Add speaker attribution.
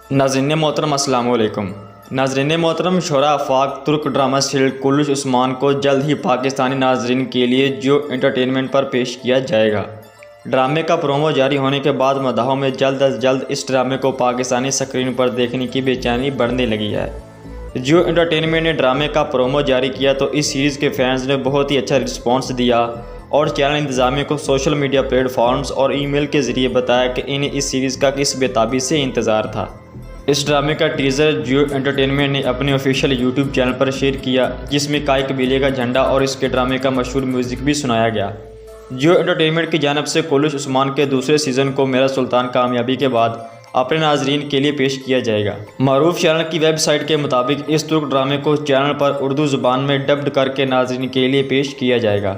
Speaker 1: नाज़रीन मोहतरम अस्सलाम वालेकुम। नाज़रीन मोहतरम, शोरा आफाक तुर्क ड्रामा सीरियल कुल्लुश उस्मान को जल्द ही पाकिस्तानी नाज़रीन के लिए जियो एंटरटेनमेंट पर पेश किया जाएगा। ड्रामे का प्रोमो जारी होने के बाद मदाहों में जल्द अज जल्द इस ड्रामे को पाकिस्तानी स्क्रीन पर देखने की बेचैनी बढ़ने लगी है। जियो एंटरटेनमेंट ने ड्रामे का प्रोमो जारी किया तो इस सीरीज़ के फैंस ने बहुत ही अच्छा रिस्पॉन्स दिया और चैनल इंतज़ामिया को सोशल मीडिया प्लेटफॉर्म्स और ईमेल के ज़रिए बताया कि इन्हें इस सीरीज़ का किस बेताबी से इंतज़ार था। इस ड्रामे का टीज़र जियो एंटरटेनमेंट ने अपने ऑफिशियल यूट्यूब चैनल पर शेयर किया, जिसमें काई कबीले का झंडा और इसके ड्रामे का मशहूर म्यूज़िक भी सुनाया गया। जियो एंटरटेनमेंट की जानिब से कुल्लुश उस्मान के दूसरे सीज़न को मेरा सुल्तान कामयाबी के बाद अपने नाजरीन के लिए पेश किया जाएगा। मारूफ चैनल की वेबसाइट के मुताबिक इस तुर्क ड्रामे को चैनल पर उर्दू ज़ुबान में डब्ड करके नाजरीन के लिए पेश किया जाएगा।